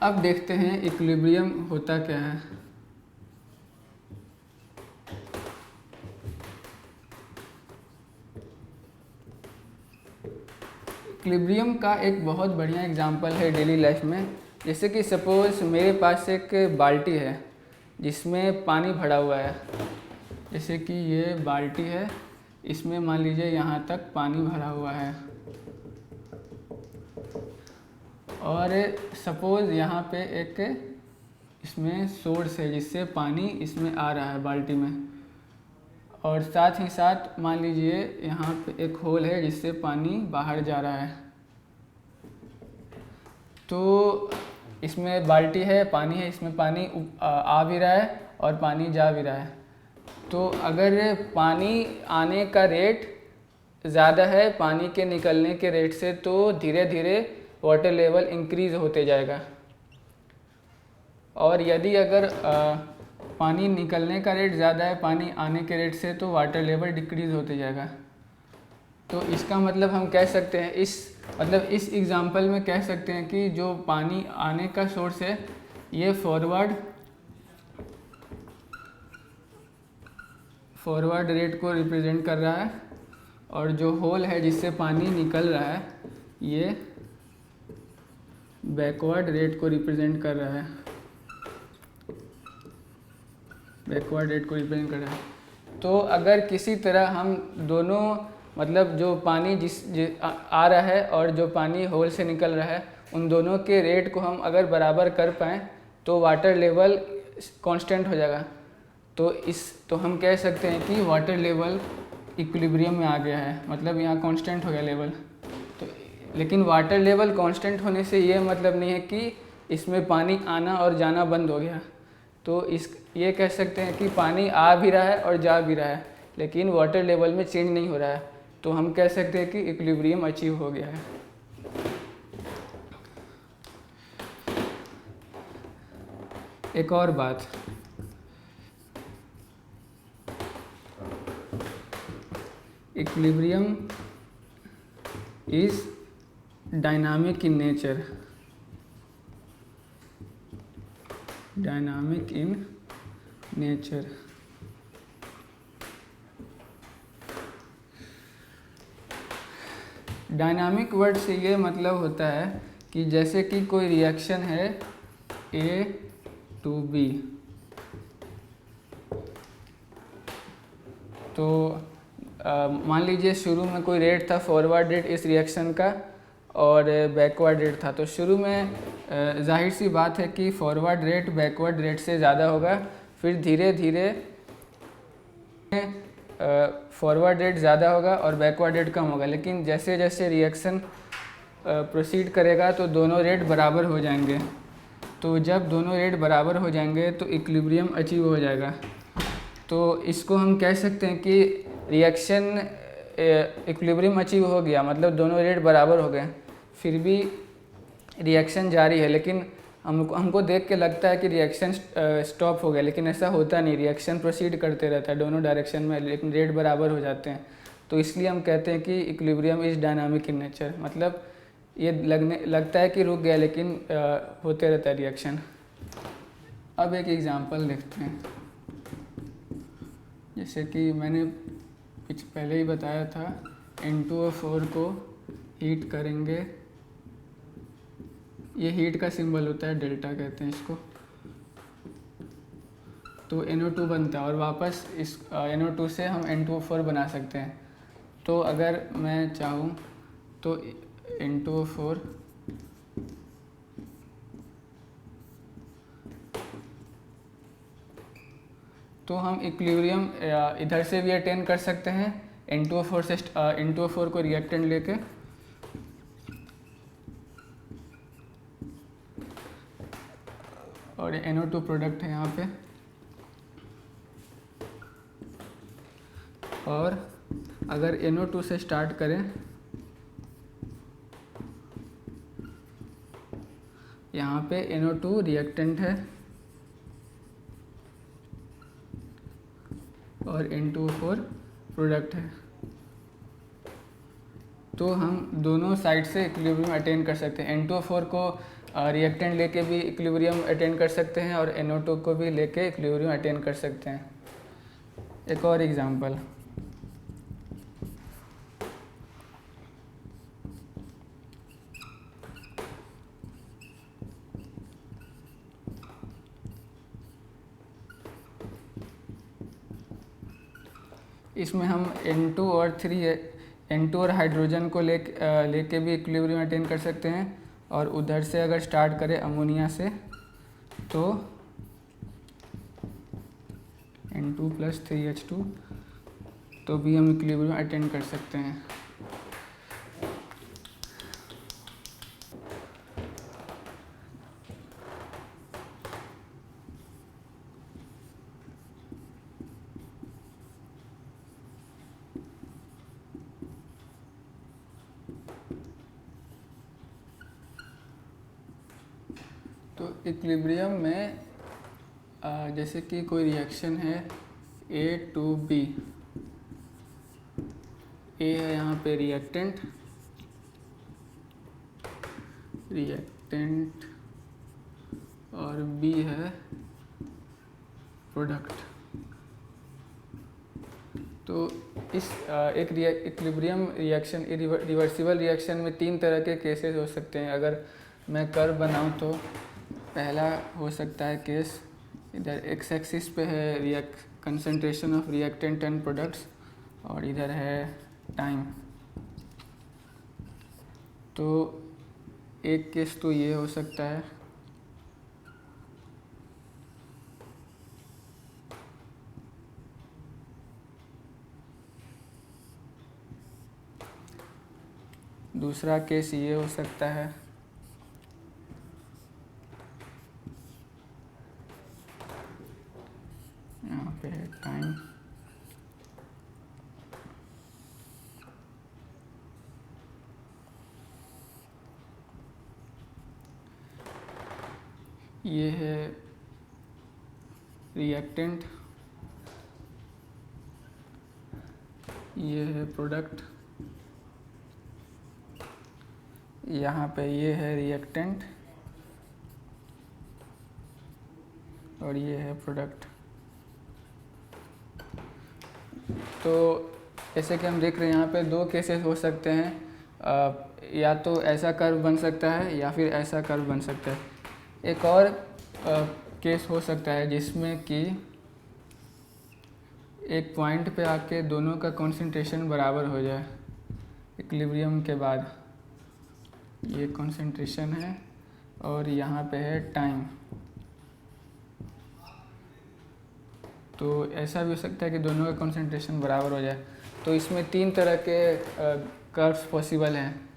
अब देखते हैं इक्विलिब्रियम होता क्या है। इक्विलिब्रियम का एक बहुत बढ़िया एग्जांपल है डेली लाइफ में। जैसे कि सपोज़ मेरे पास एक बाल्टी है जिसमें पानी भरा हुआ है। जैसे कि ये बाल्टी है, इसमें मान लीजिए यहाँ तक पानी भरा हुआ है, और सपोज़ यहाँ पे एक इसमें सोर्स है जिससे पानी इसमें आ रहा है बाल्टी में, और साथ ही साथ मान लीजिए यहाँ पे एक होल है जिससे पानी बाहर जा रहा है। तो इसमें बाल्टी है, पानी है, इसमें पानी आ भी रहा है और पानी जा भी रहा है। तो अगर पानी आने का रेट ज़्यादा है पानी के निकलने के रेट से, तो धीरे धीरे वाटर लेवल इंक्रीज़ होते जाएगा। और यदि अगर पानी निकलने का रेट ज़्यादा है पानी आने के रेट से, तो वाटर लेवल डिक्रीज़ होते जाएगा। तो इसका मतलब हम कह सकते हैं इस एग्जांपल में कह सकते हैं कि जो पानी आने का सोर्स है ये फॉरवर्ड रेट को रिप्रेजेंट कर रहा है, और जो होल है जिससे पानी निकल रहा है ये बैकवर्ड रेट को रिप्रेजेंट कर रहा है। तो अगर किसी तरह हम दोनों मतलब जो पानी आ रहा है और जो पानी होल से निकल रहा है उन दोनों के रेट को हम अगर बराबर कर पाएँ तो वाटर लेवल कांस्टेंट हो जाएगा। तो हम कह सकते हैं कि वाटर लेवल इक्विलिब्रियम में आ गया है, मतलब यहाँ कांस्टेंट हो गया लेवल। तो लेकिन वाटर लेवल कांस्टेंट होने से ये मतलब नहीं है कि इसमें पानी आना और जाना बंद हो गया। तो ये कह सकते हैं कि पानी आ भी रहा है और जा भी रहा है लेकिन वाटर लेवल में चेंज नहीं हो रहा है। तो हम कह सकते हैं कि इक्विलिब्रियम अचीव हो गया है। एक और बात, equilibrium is dynamic in nature. Dynamic word से ये मतलब होता है कि जैसे कि कोई रिएक्शन है A to B, तो मान लीजिए शुरू में कोई रेट था फॉरवर्ड रेट इस रिएक्शन का और बैकवर्ड रेट था। तो शुरू में जाहिर सी बात है कि फॉरवर्ड रेट बैकवर्ड रेट से ज़्यादा होगा, फिर धीरे धीरे फॉरवर्ड रेट ज़्यादा होगा और बैकवर्ड रेट कम होगा। लेकिन जैसे जैसे रिएक्शन प्रोसीड करेगा तो दोनों रेट बराबर हो जाएंगे। तो जब दोनों रेट बराबर हो जाएंगे तो इक्विलिब्रियम अचीव हो जाएगा। तो इसको हम कह सकते हैं कि रिएक्शन इक्विलिब्रियम अचीव हो गया, मतलब दोनों रेट बराबर हो गए, फिर भी रिएक्शन जारी है। लेकिन हमको देख के लगता है कि रिएक्शन स्टॉप हो गया, लेकिन ऐसा होता नहीं, रिएक्शन प्रोसीड करते रहता है दोनों डायरेक्शन में, लेकिन रेट बराबर हो जाते हैं। तो इसलिए हम कहते हैं कि equilibrium is dynamic in nature, मतलब ये लगता है कि रुक गया लेकिन होते रहता है रिएक्शन। अब एक एग्जांपल देखते हैं। जैसे कि मैंने पहले ही बताया था, N2O4 को हीट करेंगे, ये हीट का सिंबल होता है, डेल्टा कहते हैं इसको। तो NO2 बनता है और वापस इस NO2 से हम N2O4 बना सकते हैं। तो अगर मैं चाहूँ तो N2O4 तो हम इक्विलिब्रियम इधर से भी अटेन कर सकते हैं N2O4 को रिएक्टेंट लेके, और NO2 प्रोडक्ट है यहाँ पे। और अगर NO2 से स्टार्ट करें, यहाँ पे NO2 रिएक्टेंट है और N2O4 प्रोडक्ट है। तो हम दोनों साइड से इक्विलिब्रियम अटेन कर सकते हैं। N2O4 को रिएक्टेंट लेके भी इक्विलिब्रियम अटेन कर सकते हैं और NO2 को भी लेके इक्विलिब्रियम अटेन कर सकते हैं। एक और एग्जांपल, इसमें हम N2 और हाइड्रोजन को लेके भी इक्विलिब्रियम अटेन कर सकते हैं, और उधर से अगर स्टार्ट करें अमोनिया से तो N2 + 3H2 तो भी हम इक्विलिब्रियम अटेन कर सकते हैं। तो इक्विलिब्रियम में जैसे कि कोई रिएक्शन है A to B, A है यहाँ पे रिएक्टेंट और B है प्रोडक्ट। तो इस एक इक्विलिब्रियम रिएक्शन रिवर्सिबल रिएक्शन में 3 तरह के केसेस हो सकते हैं। अगर मैं कर्व बनाऊं तो पहला हो सकता है केस, इधर एक्स एक्सिस पे है concentration of reactant and products और इधर है टाइम। तो एक केस तो ये हो सकता है, दूसरा केस ये हो सकता है, यहाँ पे है टाइम। ये है रिएक्टेंट, ये है प्रोडक्ट, यहाँ पे ये है रिएक्टेंट और ये है प्रोडक्ट। तो जैसे कि हम देख रहे हैं यहाँ पे 2 केसेस हो सकते हैं, या तो ऐसा कर्व बन सकता है या फिर ऐसा कर्व बन सकता है। एक और केस हो सकता है जिसमें कि एक पॉइंट पे आके दोनों का कंसंट्रेशन बराबर हो जाए इक्विलिब्रियम के बाद। ये कंसंट्रेशन है और यहाँ पे है टाइम। तो ऐसा भी हो सकता है कि दोनों का कंसंट्रेशन बराबर हो जाए। तो इसमें 3 तरह के कर्व्स पॉसिबल हैं।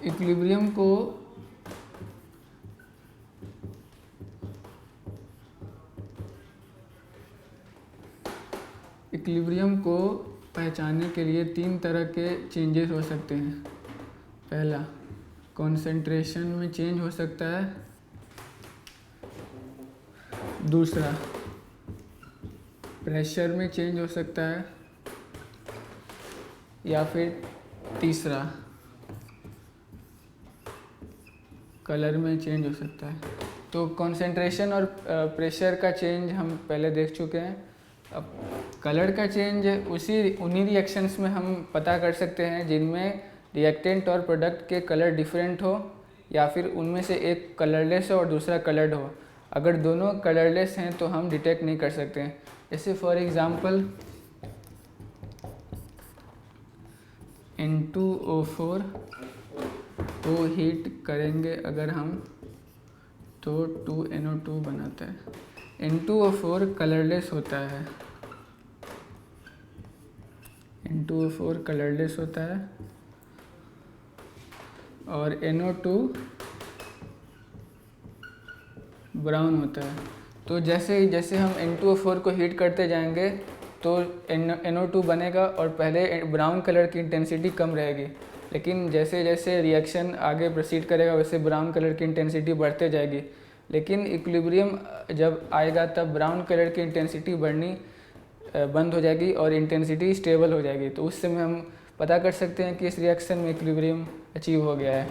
इक्विलिब्रियम को पहचानने के लिए 3 तरह के चेंजेस हो सकते हैं। पहला, कंसंट्रेशन में चेंज हो सकता है। दूसरा, प्रेशर में चेंज हो सकता है। या फिर तीसरा, कलर में चेंज हो सकता है। तो कंसंट्रेशन और प्रेशर का चेंज हम पहले देख चुके हैं। अब कलर का चेंज उन्हीं रिएक्शंस में हम पता कर सकते हैं जिनमें रिएक्टेंट और प्रोडक्ट के कलर डिफरेंट हो, या फिर उनमें से एक कलरलेस हो और दूसरा कलर्ड हो। अगर दोनों कलरलेस हैं तो हम डिटेक्ट नहीं कर सकते हैं। जैसे फॉर एग्जांपल N2O4 को हीट करेंगे अगर हम तो 2NO2 बनाता है। N2O4 कलरलेस होता है, N2O4 कलरलेस होता है और NO2 ब्राउन होता है। तो जैसे जैसे हम N2O4 को हीट करते जाएंगे तो NO2 बनेगा और पहले ब्राउन कलर की इंटेंसिटी कम रहेगी, लेकिन जैसे जैसे रिएक्शन आगे प्रोसीड करेगा वैसे ब्राउन कलर की इंटेंसिटी बढ़ते जाएगी। लेकिन इक्विलिब्रियम जब आएगा तब ब्राउन कलर की इंटेंसिटी बढ़नी बंद हो जाएगी और इंटेंसिटी स्टेबल हो जाएगी। तो उस समय हम पता कर सकते हैं कि इस रिएक्शन में इक्विलिब्रियम अचीव हो गया है।